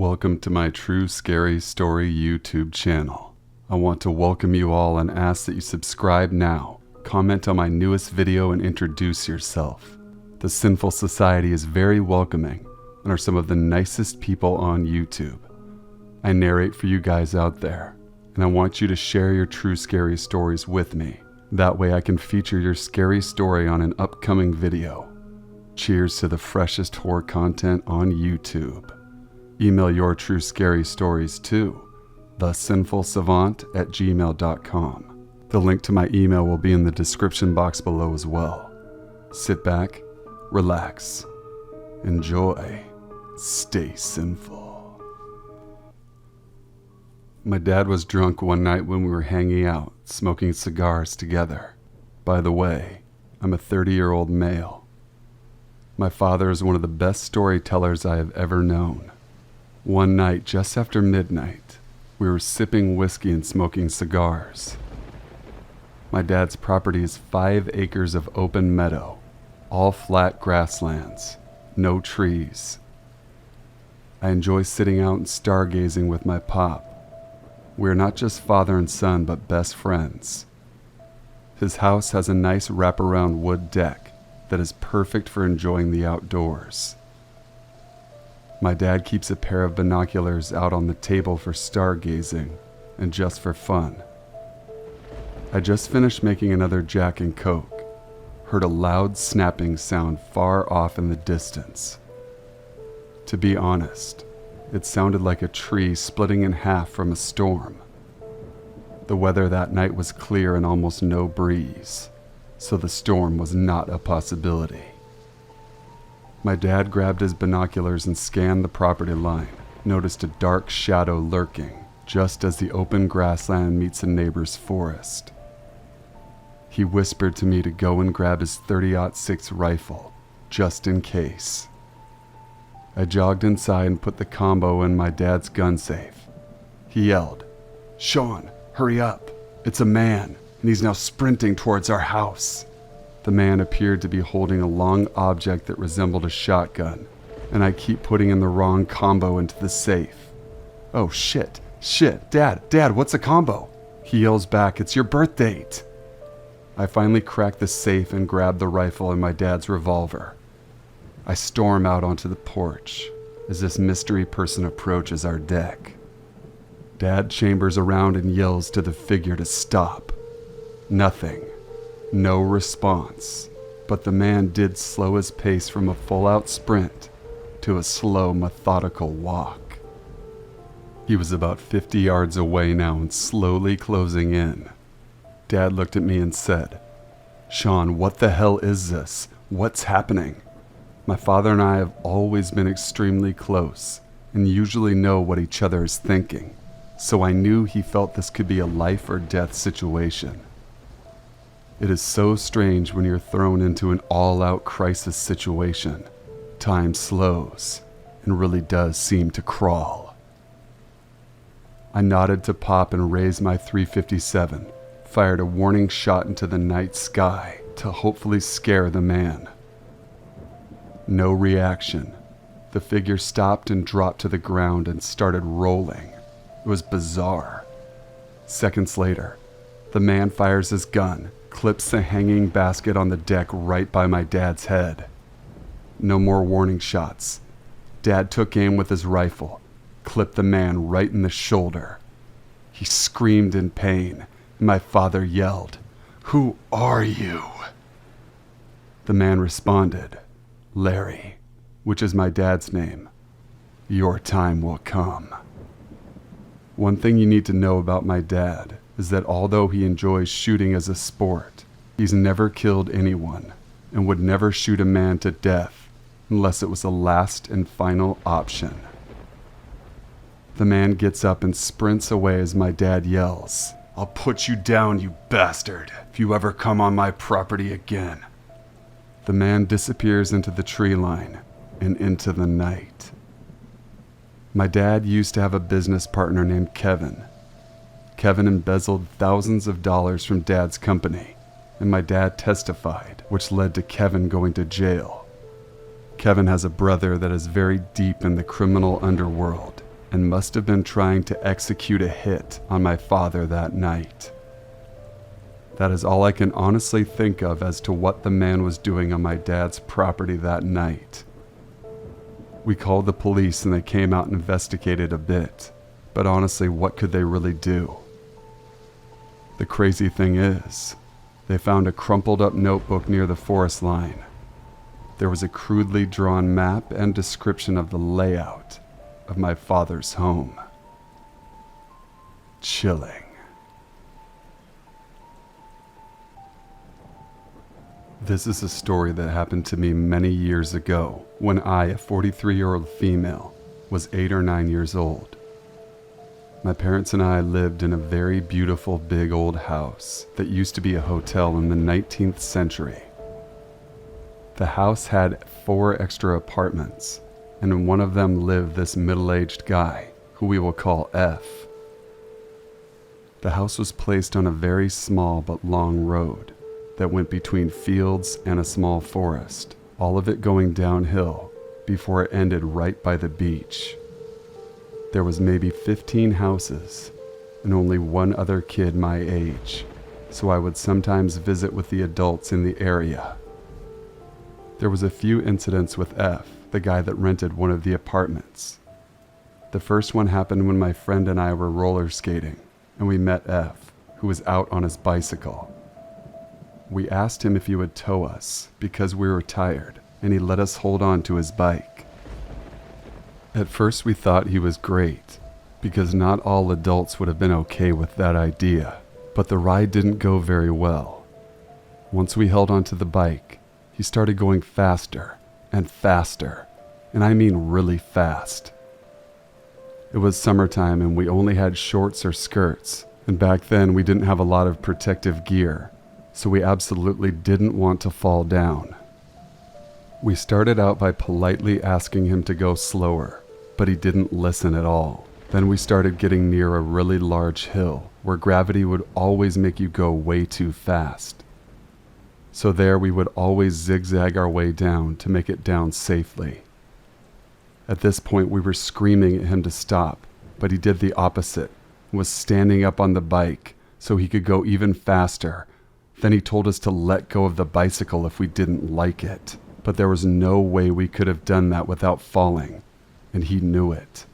Welcome to my True Scary Story YouTube channel. I want to welcome you all and ask that you subscribe now, comment on my newest video, and introduce yourself. The Sinful Society is very welcoming and are some of the nicest people on YouTube. I narrate for you guys out there, and I want you to share your true scary stories with me. That way I can feature your scary story on an upcoming video. Cheers to the freshest horror content on YouTube. Email your true scary stories to thesinfulsavant@gmail.com. The link to my email will be in the description box below as well. Sit back, relax, enjoy, stay sinful. My dad was drunk one night when we were hanging out, smoking cigars together. By the way, I'm a 30-year-old male. My father is one of the best storytellers I have ever known. One night, just after midnight, we were sipping whiskey and smoking cigars. My dad's property is 5 acres of open meadow, all flat grasslands, no trees. I enjoy sitting out and stargazing with my pop. We are not just father and son, but best friends. His house has a nice wraparound wood deck that is perfect for enjoying the outdoors. My dad keeps a pair of binoculars out on the table for stargazing and just for fun. I just finished making another Jack and Coke, heard a loud snapping sound far off in the distance. To be honest, it sounded like a tree splitting in half from a storm. The weather that night was clear and almost no breeze, so the storm was not a possibility. My dad grabbed his binoculars and scanned the property line, noticed a dark shadow lurking just as the open grassland meets a neighbor's forest. He whispered to me to go and grab his .30-06 rifle, just in case. I jogged inside and put the combo in my dad's gun safe. He yelled, "Sean, hurry up! It's a man, and he's now sprinting towards our house." The man appeared to be holding a long object that resembled a shotgun, and I keep putting in the wrong combo into the safe. "Oh shit, Dad, what's a combo?" He yells back, "It's your birth date." I finally crack the safe and grab the rifle and my dad's revolver. I storm out onto the porch as this mystery person approaches our deck. Dad chambers around and yells to the figure to stop. Nothing. No response, but the man did slow his pace from a full-out sprint to a slow, methodical walk. He was about 50 yards away now and slowly closing in. Dad looked at me and said, "Sean, what the hell is this? What's happening?" My father and I have always been extremely close and usually know what each other is thinking, so I knew he felt this could be a life or death situation. It is so strange when you're thrown into an all-out crisis situation. Time slows and really does seem to crawl. I nodded to Pop and raised my .357, fired a warning shot into the night sky to hopefully scare the man. No reaction. The figure stopped and dropped to the ground and started rolling. It was bizarre. Seconds later, the man fires his gun, clips the hanging basket on the deck right by my dad's head. No more warning shots. Dad took aim with his rifle, clipped the man right in the shoulder. He screamed in pain, and my father yelled, "Who are you?" The man responded, "Larry," which is my dad's name. "Your time will come." One thing you need to know about my dad is that although he enjoys shooting as a sport, he's never killed anyone and would never shoot a man to death unless it was the last and final option. The man gets up and sprints away as my dad yells, "I'll put you down, you bastard, if you ever come on my property again." The man disappears into the tree line and into the night. My dad used to have a business partner named Kevin. Kevin embezzled thousands of dollars from Dad's company, and my dad testified, which led to Kevin going to jail. Kevin has a brother that is very deep in the criminal underworld and must have been trying to execute a hit on my father that night. That is all I can honestly think of as to what the man was doing on my dad's property that night. We called the police and they came out and investigated a bit, but honestly, what could they really do? The crazy thing is, they found a crumpled up notebook near the forest line. There was a crudely drawn map and description of the layout of my father's home. Chilling. This is a story that happened to me many years ago when I, a 43-year-old female, was 8 or 9 years old. My parents and I lived in a very beautiful big old house that used to be a hotel in the 19th century. The house had 4 extra apartments, and in one of them lived this middle-aged guy, who we will call F. The house was placed on a very small but long road that went between fields and a small forest, all of it going downhill before it ended right by the beach. There was maybe 15 houses and only one other kid my age, so I would sometimes visit with the adults in the area. There was a few incidents with F, the guy that rented one of the apartments. The first one happened when my friend and I were roller skating, and we met F, who was out on his bicycle. We asked him if he would tow us because we were tired, and he let us hold on to his bike. At first we thought he was great, because not all adults would have been okay with that idea, but the ride didn't go very well. Once we held onto the bike, he started going faster and faster, and I mean really fast. It was summertime and we only had shorts or skirts, and back then we didn't have a lot of protective gear, so we absolutely didn't want to fall down. We started out by politely asking him to go slower, but he didn't listen at all. Then we started getting near a really large hill where gravity would always make you go way too fast. So there we would always zigzag our way down to make it down safely. At this point we were screaming at him to stop, but he did the opposite and was standing up on the bike so he could go even faster. Then he told us to let go of the bicycle if we didn't like it, but there was no way we could have done that without falling, and he knew it.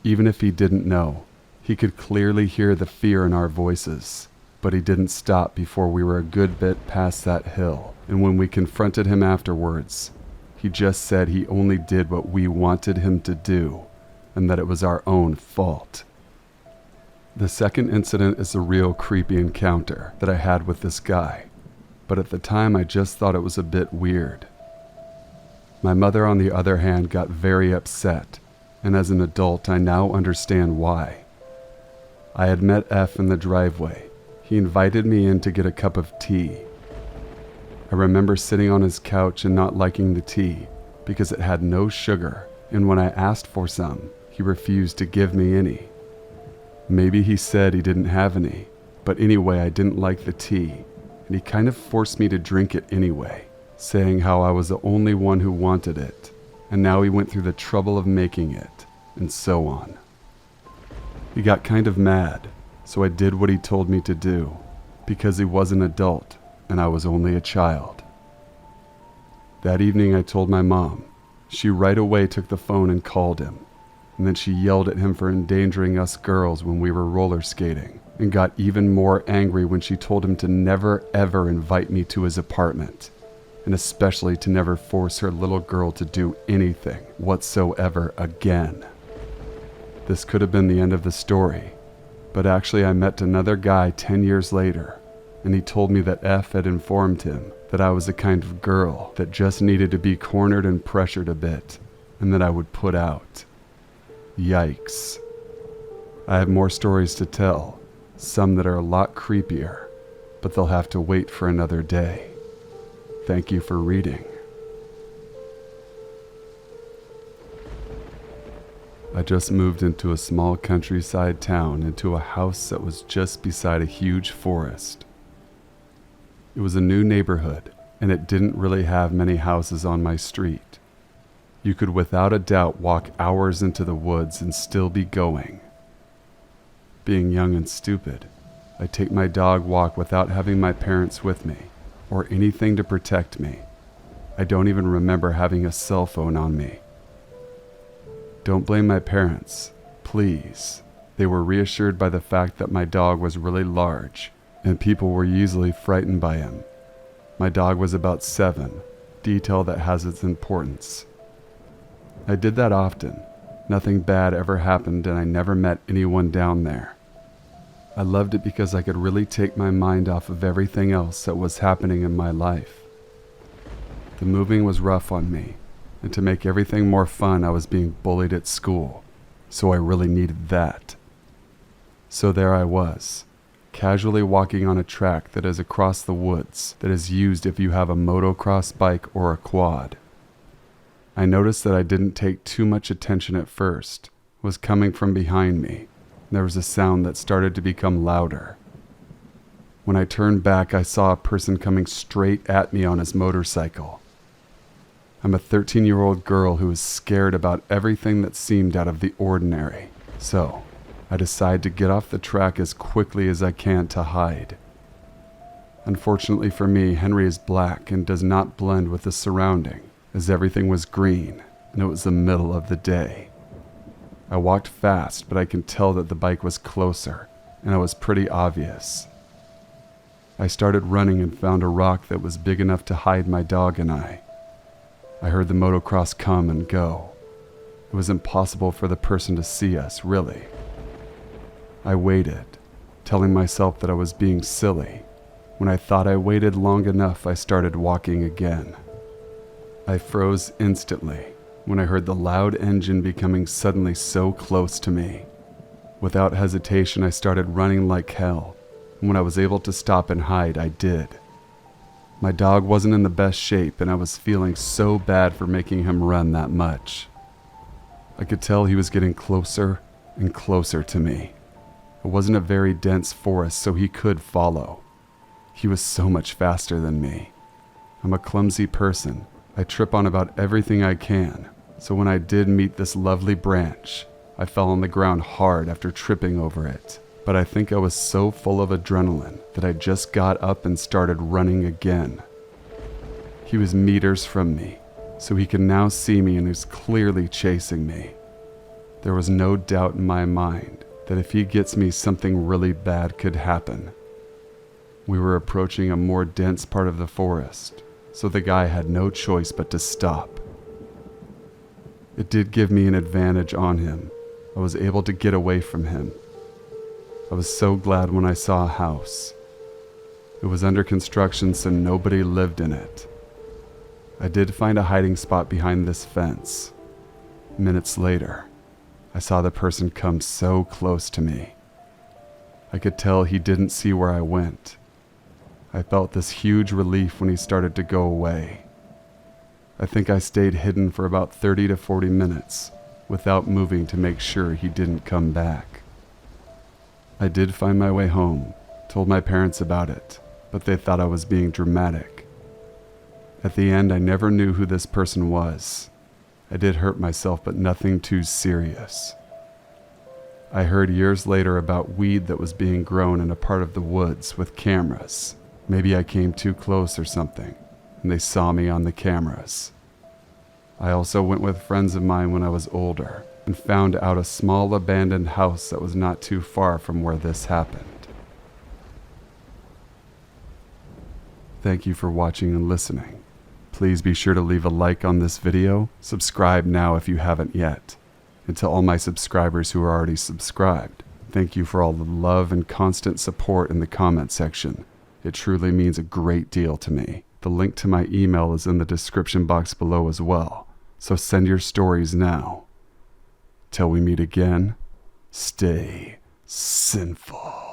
Even if he didn't know, he could clearly hear the fear in our voices, but he didn't stop before we were a good bit past that hill, and when we confronted him afterwards, he just said he only did what we wanted him to do, and that it was our own fault. The second incident is a real creepy encounter that I had with this guy, but at the time I just thought it was a bit weird. My mother, on the other hand, got very upset, and as an adult I now understand why. I had met F in the driveway. He invited me in to get a cup of tea. I remember sitting on his couch and not liking the tea because it had no sugar, and when I asked for some, he refused to give me any. Maybe he said he didn't have any, but anyway, I didn't like the tea, and he kind of forced me to drink it anyway, saying how I was the only one who wanted it, and now he went through the trouble of making it, and so on. He got kind of mad, so I did what he told me to do, because he was an adult, and I was only a child. That evening I told my mom. She right away took the phone and called him. And then she yelled at him for endangering us girls when we were roller skating, and got even more angry when she told him to never ever invite me to his apartment, and especially to never force her little girl to do anything whatsoever again. This could have been the end of the story, but actually I met another guy 10 years later, and he told me that F had informed him that I was the kind of girl that just needed to be cornered and pressured a bit, and that I would put out. Yikes. I have more stories to tell, some that are a lot creepier, but they'll have to wait for another day. Thank you for reading. I just moved into a small countryside town into a house that was just beside a huge forest. It was a new neighborhood, and it didn't really have many houses on my street. You could without a doubt walk hours into the woods and still be going. Being young and stupid, I'd take my dog walk without having my parents with me, or anything to protect me. I don't even remember having a cell phone on me. Don't blame my parents, please. They were reassured by the fact that my dog was really large, and people were easily frightened by him. My dog was about 7, detail that has its importance. I did that often. Nothing bad ever happened, and I never met anyone down there. I loved it because I could really take my mind off of everything else that was happening in my life. The moving was rough on me, and to make everything more fun, I was being bullied at school, so I really needed that. So there I was, casually walking on a track that is across the woods that is used if you have a motocross bike or a quad. I noticed that I didn't take too much attention at first, was coming from behind me. There was a sound that started to become louder. When I turned back, I saw a person coming straight at me on his motorcycle. I'm a 13-year-old girl who is scared about everything that seemed out of the ordinary, so I decide to get off the track as quickly as I can to hide. Unfortunately for me, Henry is black and does not blend with the surrounding, as everything was green, and it was the middle of the day. I walked fast, but I can tell that the bike was closer, and it was pretty obvious. I started running and found a rock that was big enough to hide my dog and I. I heard the motocross come and go. It was impossible for the person to see us, really. I waited, telling myself that I was being silly. When I thought I waited long enough, I started walking again. I froze instantly when I heard the loud engine becoming suddenly so close to me. Without hesitation, I started running like hell, and when I was able to stop and hide, I did. My dog wasn't in the best shape, and I was feeling so bad for making him run that much. I could tell he was getting closer and closer to me. It wasn't a very dense forest, so he could follow. He was so much faster than me. I'm a clumsy person. I trip on about everything I can. So when I did meet this lovely branch, I fell on the ground hard after tripping over it. But I think I was so full of adrenaline that I just got up and started running again. He was meters from me, so he could now see me and was clearly chasing me. There was no doubt in my mind that if he gets me, something really bad could happen. We were approaching a more dense part of the forest, so the guy had no choice but to stop. It did give me an advantage on him. I was able to get away from him. I was so glad when I saw a house. It was under construction, so nobody lived in it. I did find a hiding spot behind this fence. Minutes later, I saw the person come so close to me. I could tell he didn't see where I went. I felt this huge relief when he started to go away. I think I stayed hidden for about 30 to 40 minutes without moving to make sure he didn't come back. I did find my way home, told my parents about it, but they thought I was being dramatic. At the end, I never knew who this person was. I did hurt myself, but nothing too serious. I heard years later about weed that was being grown in a part of the woods with cameras. Maybe I came too close or something, and they saw me on the cameras. I also went with friends of mine when I was older and found out a small abandoned house that was not too far from where this happened. Thank you for watching and listening. Please be sure to leave a like on this video, subscribe now if you haven't yet. And to all my subscribers who are already subscribed, thank you for all the love and constant support in the comment section. It truly means a great deal to me. The link to my email is in the description box below as well, so send your stories now. Till we meet again, stay sinful.